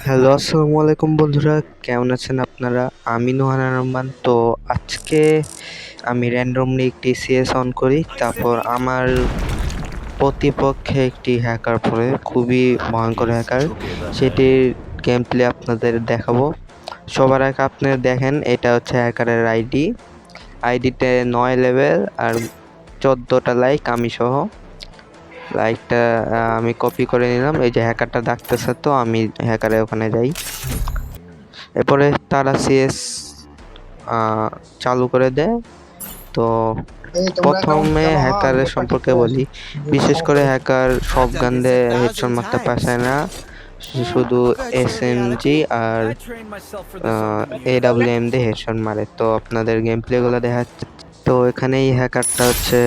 Hello, আসসালামু আলাইকুম বন্ধুরা, কেমন আছেন আপনারা? আমি নোহান রহমান। তো আজকে আমি র্যান্ডমলি একটি সিএস অন করি, তারপর আমার প্রতিপক্ষে একটি হ্যাকার পড়ে, খুবই ভয়ঙ্কর হ্যাকার। সেটির গেম প্লে আপনাদের দেখাবো। সবার আগে আপনারা দেখেন, এটা হচ্ছে হ্যাকারের আইডিতে 9 লেভেল আর 14টা লাইক আমি সহ। লাইকটা আমি কপি করে নিলাম। এই যে হ্যাকারটা ডাকতেছে, তো আমি হ্যাকারের ওখানে যাই। এরপরে তারা সিএস চালু করে দেয়। তো প্রথমে হ্যাকারের সম্পর্কে বলি। বিশেষ করে হ্যাকার সব গান দিয়ে হেডশট মারতে পারছে না, শুধু এসএমজি আর এডাব্লিউএম দিয়ে হেডশট মারে। তো আপনাদের গেম প্লেগুলো দেখাচ্ছে। তো এখানেই হ্যাকারটা হচ্ছে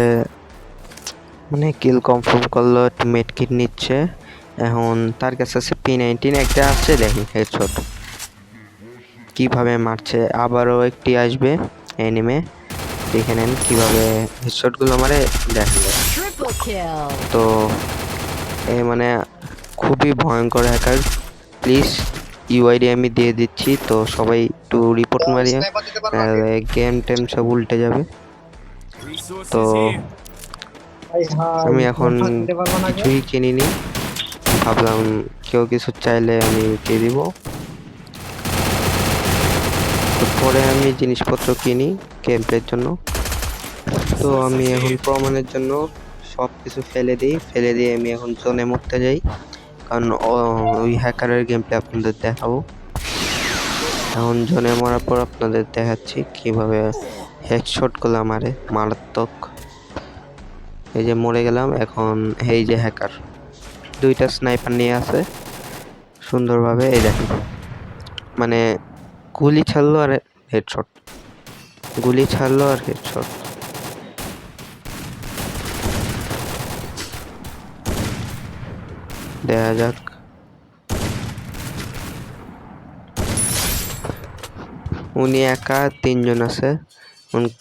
মানে কিল কনফার্ম করলো, মেড কিট নিচ্ছে। এখন তার কাছে আছে P19, একটা আছে, দেখি হেডশট কিভাবে মারছে। আবারও একটি আসবে এনিমে, দেখে নেন কিভাবে হেডশট গুলো মারে, দেখেন। তো মানে খুবই ভয়ঙ্কর হ্যাকার। প্লিজ ইউআইডি আমি দিয়ে দিচ্ছি, তো সবাই একটু রিপোর্ট মারিয়ে, গেম টেম সব উল্টে যাবে। তো আমি এখন কিছুই কিনিনি, ভাবলাম কেউ কিছু চাইলে আমি দিয়ে দিব। তো পরে আমি জিনিসপত্র কিনি গেম প্লের জন্য। তো আমি এখন প্রমাণের জন্য সব কিছু ফেলে দিয়ে আমি এখন জোনে মরতে যাই, কারণ ওই হ্যাকারের গেম প্লে আপনাদের দেখাবো। এখন জোনে মরার পর আপনাদের দেখাচ্ছি কিভাবে হেডশট গুলো মারে, মারাত্মক। এই যে মরে গেলাম। এখন এই যে হ্যাকার দুইটা স্নাইপার নিয়ে আছে সুন্দরভাবে, এই দেখেন, মানে গুলি ছাড়লো আর হেডশট, গুলি ছাড়লো আর হেডশট। দেখা যাক। উনি একা, তিনজন আছে।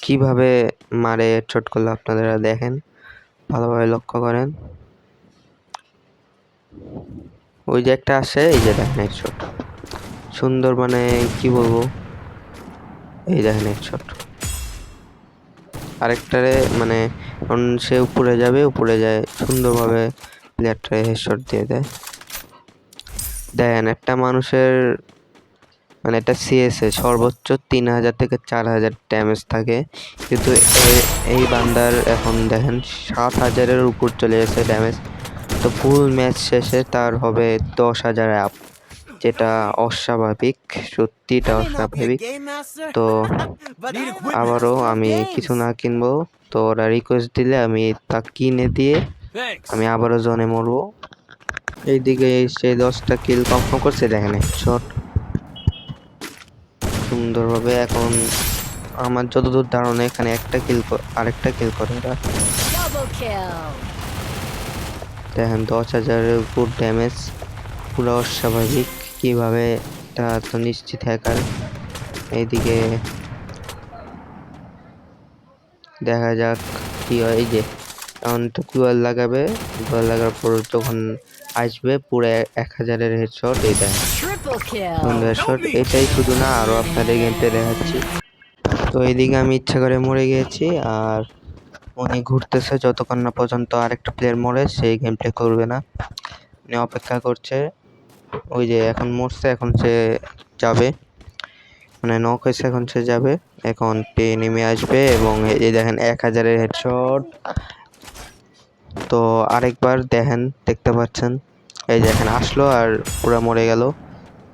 কিভাবে মারে হেডশট করলো আপনারা দেখেন, ভালোভাবে লক্ষ্য করেন। ওই যে একটা আসে, এই যে দেখেন হেডশট সুন্দর, মানে কি বলবো, এই দেখেন হেডশট। আরেকটারে মানে সে উপরে যাবে, উপরে যায় সুন্দরভাবে প্লেয়ারটারে হেডশট দিয়ে দেয়। দেখেন একটা মানুষের মানে একটা সিএসএ সর্বোচ্চ 3000 থেকে 4000 ড্যামেজ থাকে, কিন্তু এই বান্দার এখন দেখেন 7000-এর উপর চলে গেছে ড্যামেজ। তো ফুল ম্যাচ শেষে তার হবে 10,000 আপ, যেটা অস্বাভাবিক, সত্যিটা অস্বাভাবিক। তো আবারও আমি কিছু না কিনবো, তো ওরা রিকোয়েস্ট দিলে আমি তা কিনে দিয়ে আমি আবারও জোনে মরবো। এইদিকে সে 10টা কিল কনফার্ম করছে, দেখেন শট সুন্দরভাবে। এখন আমার যতদূর ধারণা এখানে আরেকটা কিল করে এরা। দেখেন 10,000-এর উপর ড্যামেজ, পুরো অস্বাভাবিক। কিভাবে, তা তো নিশ্চিত হ্যাকার। এইদিকে দেখা যাক কি হয়। এই যে এখন তো টুয়েল লাগাবে, টুয়েল লাগার পর যখন আসবে পুরো 1000-এর হেডশট, এই দেখেন সুন্দর হেডশট। এটাই শুধু না, আরো আপনাদের গেম প্লে দেখাচ্ছি। তো এইদিকে আমি ইচ্ছা করে মরে গিয়েছি, আর উনি ঘুরতেছে যতক্ষণ না পর্যন্ত আরেকটা প্লেয়ার মরে, সেই গেম প্লে করবে না, উনি অপেক্ষা করছে। ওই যে এখন মরছে, এখন সে যাবে, মানে নক হয়েছে, এখন সে যাবে। এখন নেমে আসবে এবং এই দেখেন 1000-এর হেডশট। তো আরেকবার দেখেন, দেখতে পাচ্ছেন, এই দেখেন আসলো আর পুরা মরে গেল।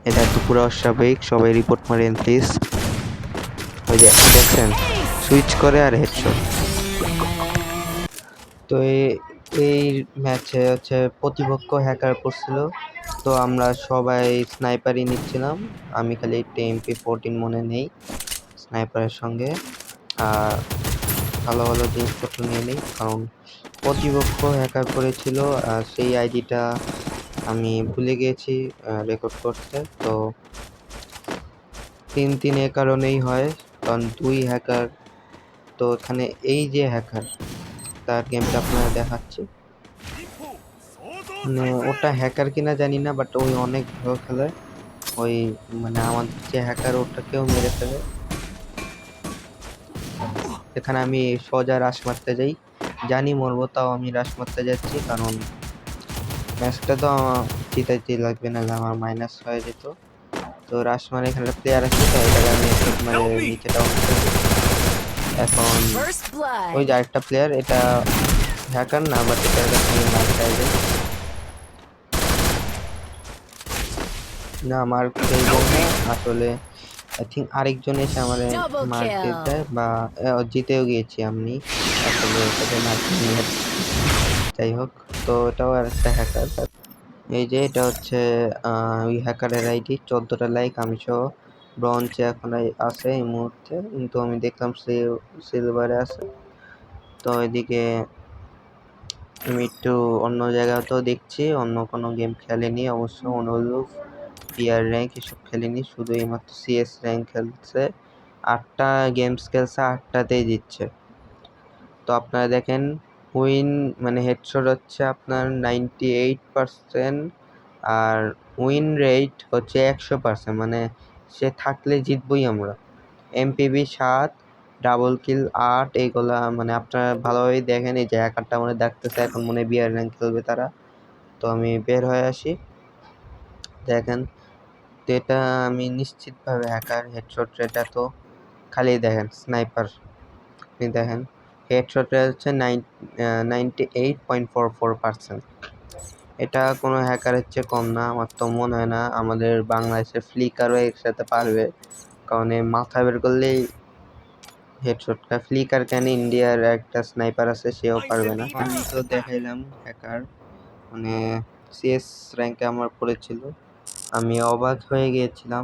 এটা একটু পুরো অস্বাভাবিক, সবাই রিপোর্ট মারেন প্লিজ। ওই যে দেখছেন, সুইচ করে আর হেডশট। তো এই ম্যাচে হচ্ছে প্রতিপক্ষ হ্যাকার করছিল, তো আমরা সবাই স্নাইপারই নিচ্ছিলাম। আমি খালি একটা MP14 মনে নেই স্নাইপারের সঙ্গে, আর ভালো ভালো জিনিসপত্র নিয়ে নিই, কারণ প্রতিপক্ষ হ্যাকার করেছিল। আর সেই আইডিটা আমি ভুলে গিয়েছি রেকর্ড করতে। তো 3-3 এর কারণেই হয়, কারণ 2 হ্যাকার। তো এখানে এই যে হ্যাকার, তার গেমটা আপনারা দেখাচ্ছি। মানে ওটা হ্যাকার কিনা জানি না, বাট ওই অনেক ভালো খেলে। ওই মানে আমাদের যে হ্যাকার ওটাকেও মেরে ফেলে। এখানে আমি সোজা রাশ মারতে যাই, জানি মরবো, তাও আমি রাশ মারতে যাচ্ছি, কারণ ম্যাচটা তো জিতাইতে লাগবে, না আমার মাইনাস হয়ে যেত। তো রাশ মানে এখানে একটা প্লেয়ার আছে, তো এটাকে আমি হেডশট মারে নিচে ডাউন করে দিই। এখন ওই যে আরেকটা প্লেয়ার, এটা হ্যাকার না, বাট এটার কাছে আমি মার খাই যাই না, মার খেয়ে যাই না আসলে। আই থিঙ্ক আরেকজন এসে আমার মার দিয়ে দেয়, বা জিতেও গিয়েছি আমি আসলে, ওটাকে মার খেয়ে। যাই হোক, তো এটাও আর একটা হ্যাকার। এই যে এটা হচ্ছে ওই হ্যাকারের আইডি, 14টা লাইক, আমি সহ ব্রঞ্জে এখন আছে এই মুহূর্তে, কিন্তু আমি দেখলাম সিলভারে আছে। তো এদিকে আমি একটু অন্য জায়গাতেও দেখছি, অন্য কোনো গেম খেলেনি অবশ্য, অনুরূপ বিআর র্যাঙ্ক এসব খেলেনি, শুধু এইমাত্র সিএস র্যাঙ্ক খেলছে। 8টা গেমস খেলছে, 8টাতেই জিতছে। তো আপনারা দেখেন উইন মানে হেডশট হচ্ছে আপনার 98%, আর উইন রেট হচ্ছে 100%, মানে সে থাকলে জিতবই আমরা। এমপিবি 7, ডাবল কিল 8, এইগুলা মানে আপনারা ভালোভাবেই দেখেন। এই যে হ্যাকারটা মনে দেখতেছে, এখন মনে বিআর র্যাঙ্ক খেলবে তারা। তো আমি বের হয়ে আসি, দেখেন তো এটা আমি নিশ্চিতভাবে হ্যাকার। হেডশট রেট তো খালি দেখেন, স্নাইপার আপনি দেখেন, হেডশট রেট হচ্ছে 98.44%। এটা কোনো হ্যাকারের চেয়ে কম না, আমার তো মনে হয় না আমাদের বাংলাদেশের ফ্লিকারও এর সাথে পারবে, কারণ এই মাথা বের করলেই হেডশটটা। ফ্লিকার কেন, ইন্ডিয়ার একটা স্নাইপার আছে, সেও পারবে না। আমি তো দেখাইলাম হ্যাকার, মানে সিএস র্যাঙ্কে আমার পড়েছিল, আমি অবাক হয়ে গিয়েছিলাম।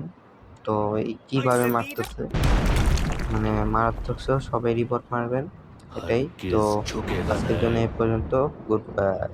তো এই কীভাবে মারতেছে, মানে মারাত্মক, সবাই রিপোর্ট মারবেন, এটাই তো। আজকের জন্য এই পর্যন্ত, গুড বাই।